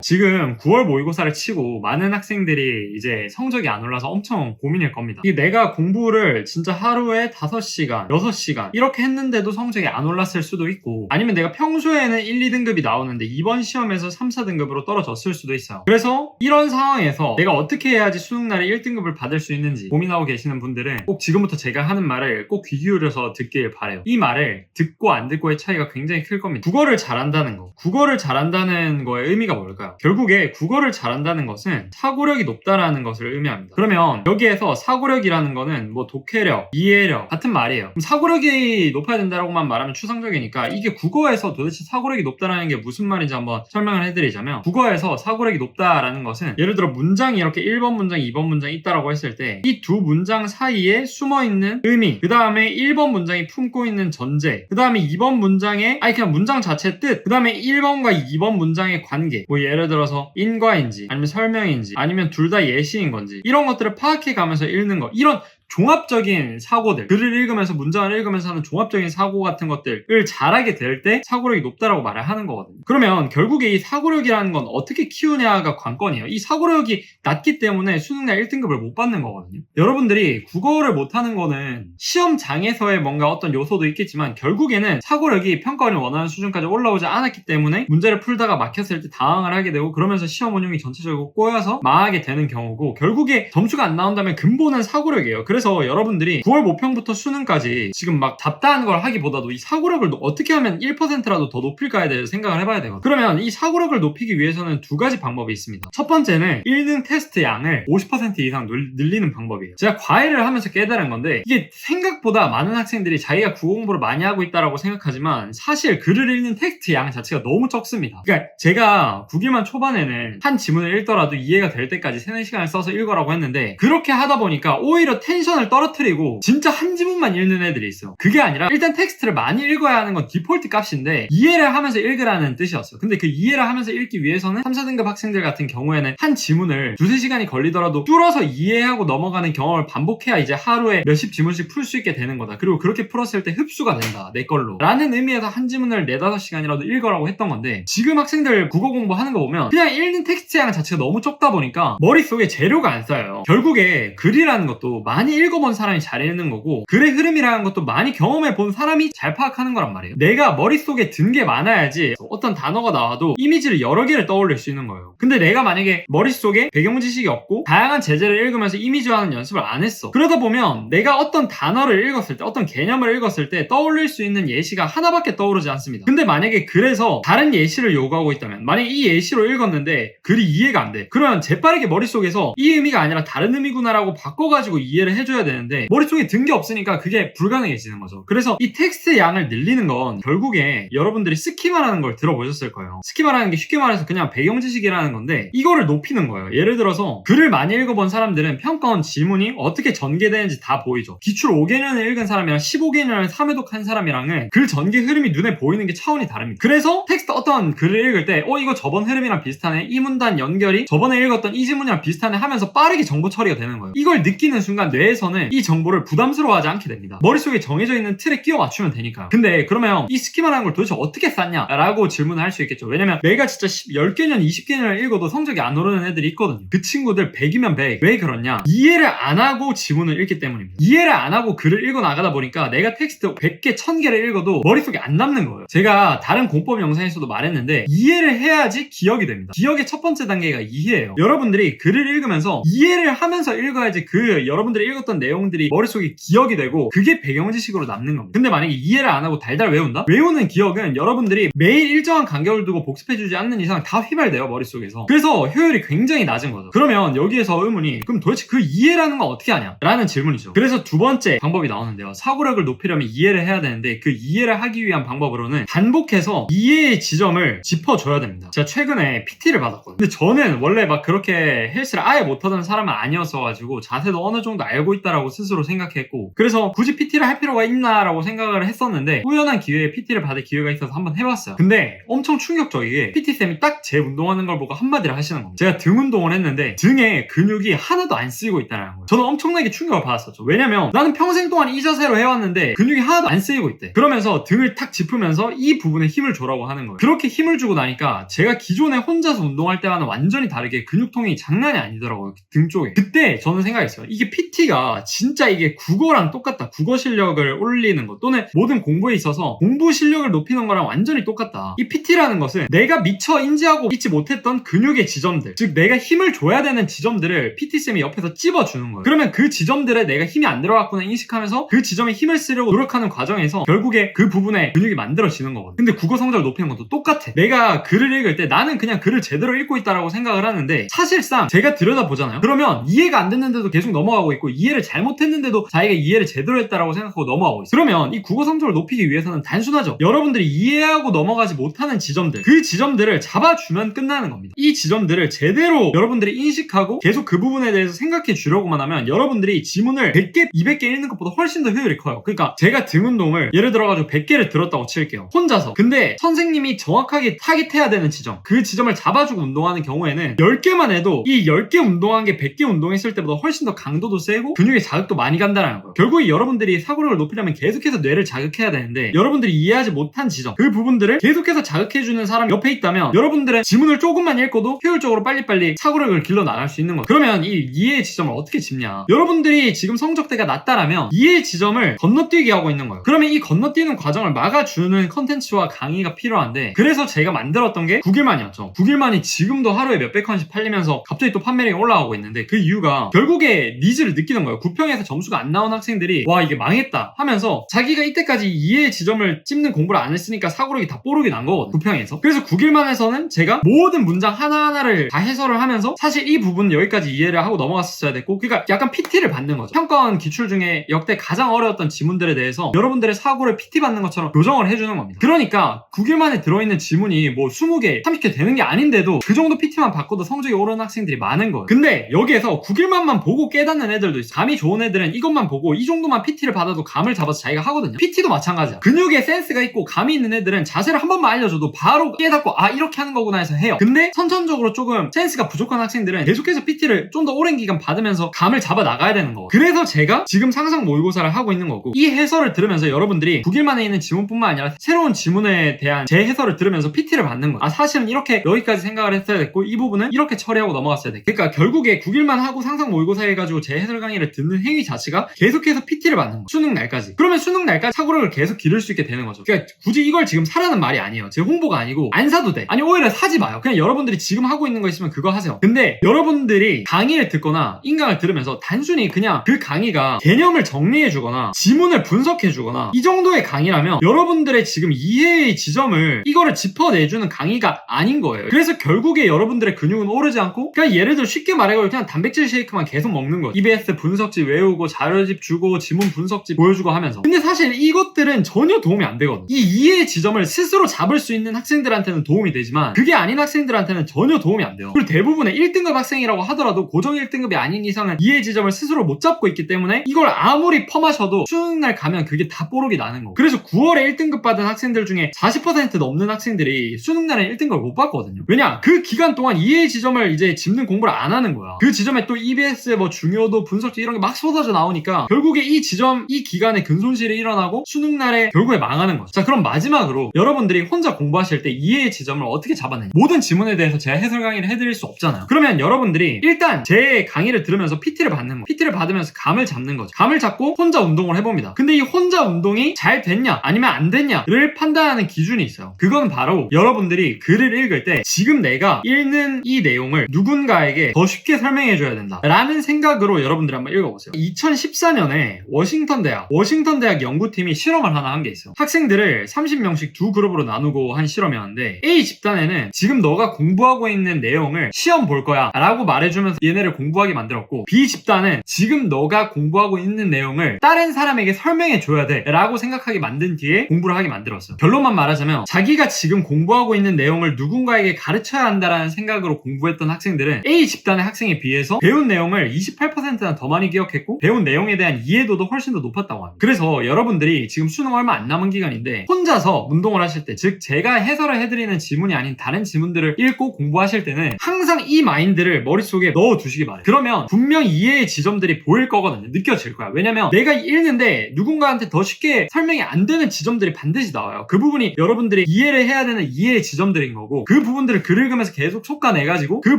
지금 9월 모의고사를 치고 많은 학생들이 이제 성적이 안 올라서 엄청 고민일 겁니다. 이게 내가 공부를 진짜 하루에 5시간, 6시간 이렇게 했는데도 성적이 안 올랐을 수도 있고, 아니면 내가 평소에는 1, 2등급이 나오는데 이번 시험에서 3, 4등급으로 떨어졌을 수도 있어요. 그래서 이런 상황에서 내가 어떻게 해야지 수능날에 1등급을 받을 수 있는지 고민하고 계시는 분들은 꼭 지금부터 제가 하는 말을 꼭 귀 기울여서 듣길 바래요. 이 말을 듣고 안 듣고의 차이가 굉장히 클 겁니다. 국어를 잘한다는 거, 국어를 잘한다는 거의 의미가 뭘까요? 결국에 국어를 잘한다는 것은 사고력이 높다라는 것을 의미합니다. 그러면 여기에서 사고력이라는 거는 뭐 독해력, 이해력 같은 말이에요. 그럼 사고력이 높아야 된다고만 말하면 추상적이니까 이게 국어에서 도대체 사고력이 높다라는 게 무슨 말인지 한번 설명을 해드리자면, 국어에서 사고력이 높다라는 것은 예를 들어 문장이 이렇게 1번 문장, 2번 문장이 있다라고 했을 때 이 두 문장 사이에 숨어있는 의미, 그 다음에 1번 문장이 품고 있는 전제, 그 다음에 2번 문장의 그냥 문장 자체의 뜻, 그 다음에 1번과 2번 문장의 관계, 뭐 예를 들어서 인과인지 아니면 설명인지 아니면 둘 다 예시인 건지 이런 것들을 파악해 가면서 읽는 거, 이런 종합적인 사고들, 글을 읽으면서 문장을 읽으면서 하는 종합적인 사고 같은 것들을 잘하게 될 때 사고력이 높다라고 말을 하는 거거든요. 그러면 결국에 이 사고력이라는 건 어떻게 키우냐가 관건이에요. 이 사고력이 낮기 때문에 수능날 1등급을 못 받는 거거든요. 여러분들이 국어를 못하는 거는 시험장에서의 뭔가 어떤 요소도 있겠지만 결국에는 사고력이 평가원이 원하는 수준까지 올라오지 않았기 때문에 문제를 풀다가 막혔을 때 당황을 하게 되고, 그러면서 시험 운용이 전체적으로 꼬여서 망하게 되는 경우고, 결국에 점수가 안 나온다면 근본은 사고력이에요. 그래서 여러분들이 9월 모평부터 수능까지 지금 막 잡다한 걸 하기보다도 이 사고력을 어떻게 하면 1%라도 더 높일까에 대해서 생각을 해봐야 되거든요. 그러면 이 사고력을 높이기 위해서는 두 가지 방법이 있습니다. 첫 번째는 읽는 테스트 양을 50% 이상 늘리는 방법이에요. 제가 과외를 하면서 깨달은 건데, 이게 생각보다 많은 학생들이 자기가 국어 공부를 많이 하고 있다라고 생각하지만 사실 글을 읽는 텍스트 양 자체가 너무 적습니다. 그러니까 제가 9기만 초반에는 한 지문을 읽더라도 이해가 될 때까지 3, 4시간을 써서 읽으라고 했는데, 그렇게 하다 보니까 오히려 텐션을 떨어뜨리고 진짜 한 지문만 읽는 애들이 있어요. 그게 아니라 일단 텍스트를 많이 읽어야 하는 건 디폴트 값인데 이해를 하면서 읽으라는 뜻이었어요. 근데 그 이해를 하면서 읽기 위해서는 3, 4등급 학생들 같은 경우에는 한 지문을 2, 3시간이 걸리더라도 뚫어서 이해하고 넘어가는 경험을 반복해야 이제 하루에 몇십 지문씩 풀 수 있게 되는 거다. 그리고 그렇게 풀었을 때 흡수가 된다, 내 걸로 라는 의미에서 한 지문을 4, 5시간이라도 읽으라고 했던 건데, 지금 학생들 국어 공부하는 거 보면 그냥 읽는 텍스트 양 자체가 너무 적다 보니까 머릿속에 재료가 안 쌓여요. 결국에 글이라는 것도 많이 읽어본 사람이 잘 읽는 거고, 글의 흐름이라는 것도 많이 경험해본 사람이 잘 파악하는 거란 말이에요. 내가 머릿속에 든 게 많아야지 어떤 단어가 나와도 이미지를 여러 개를 떠올릴 수 있는 거예요. 근데 내가 만약에 머릿속에 배경 지식이 없고 다양한 제재를 읽으면서 이미지화하는 연습을 안 했어. 그러다 보면 내가 어떤 단어를 읽었을 때, 어떤 개념을 읽었을 때 떠올릴 수 있는 예시가 하나밖에 떠오르지 않습니다. 근데 만약에 그래서 다른 예시를 요구하고 있다면, 만약에 이 예시로 읽었는데 글이 이해가 안 돼. 그러면 재빠르게 머릿속에서 이 의미가 아니라 다른 의미구나라고 바꿔가지고 이해를 해줘야 되는데 머릿속에 든 게 없으니까 그게 불가능해지는 거죠. 그래서 이 텍스트 양을 늘리는 건 결국에 여러분들이 스키마라는 걸 들어보셨을 거예요. 스키마라는 게 쉽게 말해서 그냥 배경 지식이라는 건데, 이거를 높이는 거예요. 예를 들어서 글을 많이 읽어본 사람들은 평가원 지문이 어떻게 전개되는지 다 보이죠. 기출 5개년을 읽은 사람이랑 15개년을 3회독한 사람이랑은 글 전개 흐름이 눈에 보이는 게 차원이 다릅니다. 그래서 텍스트 어떤 글을 읽을 때 이거 저번 흐름이랑 비슷하네, 이 문단 연결이 저번에 읽었던 이 지문이랑 비슷하네 하면서 빠르게 정보 처리가 되는 거예요. 이걸 느끼는 순간 뇌에서는 이 정보를 부담스러워하지 않게 됩니다. 머릿속에 정해져 있는 틀에 끼워 맞추면 되니까. 근데 그러면 이 스키마라는 걸 도대체 어떻게 쌌냐? 라고 질문을 할 수 있겠죠. 왜냐면 내가 진짜 10개년, 20개년을 읽어도 성적이 안 오르는 애들이 있거든요. 그 친구들 100이면 100. 왜 그러냐? 이해를 안 하고 지문을 읽기 때문입니다. 이해를 안 하고 글을 읽어 나가다 보니까 내가 텍스트 100개, 1000개를 읽어도 머릿속에 안 남는 거예요. 제가 다른 공법 영상에서도 말했는데 이해를 해야지 기억이 됩니다. 기억의 첫 번째 단계가 이해예요. 여러분들이 글을 읽으면서 이해를 하면서 읽어야지 여러분들이 읽었던 내용들이 머릿속에 기억이 되고 그게 배경 지식으로 남는 겁니다. 근데 만약에 이해를 안 하고 달달 외운다? 외우는 기억은 여러분들이 매일 일정한 간격을 두고 복습해주지 않는 이상 다 휘발돼요, 머릿속에서. 그래서 효율이 굉장히 낮은 거죠. 그러면 여기에서 의문이, 그럼 도대체 그 이해라는 건 어떻게 하냐? 라는 질문이죠. 그래서 두 번째 방법이 나오는데요. 사고력을 높이려면 이해를 해야 되는데 그 이해를 하기 위한 방법으로는 반복해서 이해의 지점을 짚어줘야 됩니다. 제가 최근에 PT를 받았거든요. 근데 저는 원래 막 그렇게 헬스를 아예 못하던 사람은 아니었어가지고 자세도 어느 정도 알고 알고 있다라고 스스로 생각했고, 그래서 굳이 PT를 할 필요가 있나라고 생각을 했었는데 우연한 기회에 PT를 받을 기회가 있어서 한번 해봤어요. 근데 엄청 충격적이게 PT쌤이 딱 제 운동하는 걸 보고 한마디를 하시는 겁니다. 제가 등 운동을 했는데 등에 근육이 하나도 안 쓰이고 있다는 거예요. 저는 엄청나게 충격을 받았었죠. 왜냐면 나는 평생 동안 이 자세로 해왔는데 근육이 하나도 안 쓰이고 있대. 그러면서 등을 탁 짚으면서 이 부분에 힘을 줘라고 하는 거예요. 그렇게 힘을 주고 나니까 제가 기존에 혼자서 운동할 때와는 완전히 다르게 근육통이 장난이 아니더라고요. 등 쪽에. 그때 저는 생각했어요. 이게 PT가 진짜 이게 국어랑 똑같다. 국어 실력을 올리는 것 또는 모든 공부에 있어서 공부 실력을 높이는 거랑 완전히 똑같다. 이 PT라는 것은 내가 미처 인지하고 있지 못했던 근육의 지점들, 즉 내가 힘을 줘야 되는 지점들을 PT쌤이 옆에서 찝어주는 거예요. 그러면 그 지점들에 내가 힘이 안 들어갔구나 인식하면서 그 지점에 힘을 쓰려고 노력하는 과정에서 결국에 그 부분에 근육이 만들어지는 거거든. 근데 국어 성적을 높이는 것도 똑같아. 내가 글을 읽을 때 나는 그냥 글을 제대로 읽고 있다라고 생각을 하는데 사실상 제가 들여다보잖아요. 그러면 이해가 안 됐는데도 계속 넘어가고 있고 이해를 잘못했는데도 자기가 이해를 제대로 했다라고 생각하고 넘어가고 있어. 그러면 이 국어 성적을 높이기 위해서는 단순하죠. 여러분들이 이해하고 넘어가지 못하는 지점들, 그 지점들을 잡아주면 끝나는 겁니다. 이 지점들을 제대로 여러분들이 인식하고 계속 그 부분에 대해서 생각해 주려고만 하면 여러분들이 지문을 100개, 200개 읽는 것보다 훨씬 더 효율이 커요. 그러니까 제가 등 운동을 예를 들어가지고 100개를 들었다고 칠게요. 혼자서. 근데 선생님이 정확하게 타깃해야 되는 지점, 그 지점을 잡아주고 운동하는 경우에는 10개만 해도 이 10개 운동한 게 100개 운동했을 때보다 훨씬 더 강도도 세고 근육의 자극도 많이 간다는 거예요. 결국에 여러분들이 사고력을 높이려면 계속해서 뇌를 자극해야 되는데 여러분들이 이해하지 못한 지점, 그 부분들을 계속해서 자극해주는 사람이 옆에 있다면 여러분들은 지문을 조금만 읽고도 효율적으로 빨리빨리 사고력을 길러 나갈 수 있는 거예요. 그러면 이 이해의 지점을 어떻게 짚냐? 여러분들이 지금 성적대가 낮다라면 이해의 지점을 건너뛰게 하고 있는 거예요. 그러면 이 건너뛰는 과정을 막아주는 컨텐츠와 강의가 필요한데 그래서 제가 만들었던 게 9일만이었죠. 9일만이 지금도 하루에 몇백 건씩 팔리면서 갑자기 또 판매량이 올라가고 있는데 그 이유가 결국에 니즈를 느끼는 거예요. 9평에서 점수가 안 나온 학생들이 와 이게 망했다 하면서 자기가 이때까지 이해의 지점을 찝는 공부를 안 했으니까 사고력이 다 뽀록이 난 거거든요. 9평에서. 그래서 9일만에서는 제가 모든 문장 하나하나를 다 해설을 하면서 사실 이 부분은 여기까지 이해를 하고 넘어갔었어야 됐고 그러니까 약간 PT를 받는 거죠. 평가원 기출 중에 역대 가장 어려웠던 지문들에 대해서 여러분들의 사고를 PT 받는 것처럼 교정을 해주는 겁니다. 그러니까 9일 만에 들어있는 지문이 뭐 20개, 30개 되는 게 아닌데도 그 정도 PT만 받고도 성적이 오르는 학생들이 많은 거예요. 근데 여기에서 9일만만 보고 깨닫는 애들도 있어요. 감이 좋은 애들은 이것만 보고 이 정도만 PT를 받아도 감을 잡아서 자기가 하거든요. PT도 마찬가지야. 근육에 센스가 있고 감이 있는 애들은 자세를 한 번만 알려줘도 바로 깨닫고 아 이렇게 하는 거구나 해서 해요. 근데 선천적으로 조금 센스가 부족한 학생들은 계속해서 PT를 좀 더 오랜 기간 받으면서 감을 잡아 나가야 되는 거고 그래서 제가 지금 상상 모의고사를 하고 있는 거고 이 해설을 들으면서 여러분들이 9일 만에 있는 지문뿐만 아니라 새로운 지문에 대한 제 해설을 들으면서 PT를 받는 거예요. 아 사실은 이렇게 여기까지 생각을 했어야 됐고 이 부분은 이렇게 처리하고 넘어갔어야 됐고 그러니까 결국에 9일만 하고 상상 모의고사 해가지고 제 해설 강의를 듣는 행위 자체가 계속해서 PT를 받는 거예요. 수능 날까지. 그러면 수능 날까지 사고력을 계속 기를 수 있게 되는 거죠. 그러니까 굳이 이걸 지금 사라는 말이 아니에요. 제 홍보가 아니고 안 사도 돼. 아니 오히려 사지 마요. 그냥 여러분들이 지금 하고 있는 거 있으면 그거 하세요. 근데 여러분들이 강의를 듣거나 인강을 들으면서 단순히 그냥 그 강의가 개념을 정리해주거나 지문을 분석해주거나 이 정도의 강의라면 여러분들의 지금 이해의 지점을 이거를 짚어내주는 강의가 아닌 거예요. 그래서 결국에 여러분들의 근육은 오르지 않고 그냥 예를 들어 쉽게 말해서 그냥 단백질 쉐이크만 계속 먹는 거예요. EBS 분석집 외우고 자료집 주고 지문 분석집 보여주고 하면서 근데 사실 이것들은 전혀 도움이 안 되거든. 이 이해의 지점을 스스로 잡을 수 있는 학생들한테는 도움이 되지만 그게 아닌 학생들한테는 전혀 도움이 안 돼요. 그리고 대부분의 1등급 학생이라고 하더라도 고정 1등급이 아닌 이상은 이해의 지점을 스스로 못 잡고 있기 때문에 이걸 아무리 퍼마셔도 수능날 가면 그게 다 뽀록이 나는 거고 그래서 9월에 1등급 받은 학생들 중에 40% 넘는 학생들이 수능날에 1등급을 못 받거든요. 왜냐? 그 기간 동안 이해의 지점을 이제 짚는 공부를 안 하는 거야. 그 지점에 또 EBS 뭐 중요도 분석지 이런 게 막 쏟아져 나오니까 결국에 이 지점 이 기간에 근손실이 일어나고 수능날에 결국에 망하는 거죠. 자 그럼 마지막으로 여러분들이 혼자 공부하실 때 이해의 지점을 어떻게 잡아내냐 모든 지문에 대해서 제가 해설 강의를 해드릴 수 없잖아요. 그러면 여러분들이 일단 제 강의를 들으면서 PT를 받는 거 PT를 받으면서 감을 잡는 거죠. 감을 잡고 혼자 운동을 해봅니다. 근데 이 혼자 운동이 잘 됐냐 아니면 안 됐냐를 판단하는 기준이 있어요. 그건 바로 여러분들이 글을 읽을 때 지금 내가 읽는 이 내용을 누군가에게 더 쉽게 설명해줘야 된다 라는 생각으로 여러분들이 한번 읽어보세요. 2014년에 워싱턴 대학 연구팀이 실험을 하나 한 게 있어요. 학생들을 30명씩 두 그룹으로 나누고 한 실험이었는데 A 집단에는 지금 너가 공부하고 있는 내용을 시험 볼 거야 라고 말해주면서 얘네를 공부하게 만들었고 B 집단은 지금 너가 공부하고 있는 내용을 다른 사람에게 설명해줘야 돼 라고 생각하게 만든 뒤에 공부를 하게 만들었어요. 결론만 말하자면 자기가 지금 공부하고 있는 내용을 누군가에게 가르쳐야 한다라는 생각으로 공부했던 학생들은 A 집단의 학생에 비해서 배운 내용을 28%나 더 많이 많이 기억했고 배운 내용에 대한 이해도도 훨씬 더 높았다고 합니다. 그래서 여러분들이 지금 수능 얼마 안 남은 기간인데 혼자서 운동을 하실 때, 즉 제가 해설을 해드리는 지문이 아닌 다른 지문들을 읽고 공부하실 때는 항상 이 마인드를 머릿속에 넣어두시기 바래요. 그러면 분명 이해의 지점들이 보일 거거든요. 느껴질 거야. 왜냐면 내가 읽는데 누군가한테 더 쉽게 설명이 안 되는 지점들이 반드시 나와요. 그 부분이 여러분들이 이해를 해야 되는 이해의 지점들인 거고, 그 부분들을 글 읽으면서 계속 솎아내가지고 그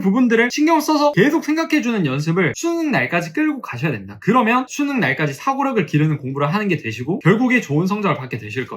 부분들을 신경 써서 계속 생각해주는 연습을 수능 날까지 끌고 가셔야 됩니다. 그러면 수능 날까지 사고력을 기르는 공부를 하는 게 되시고 결국에 좋은 성적을 받게 되실 거예요.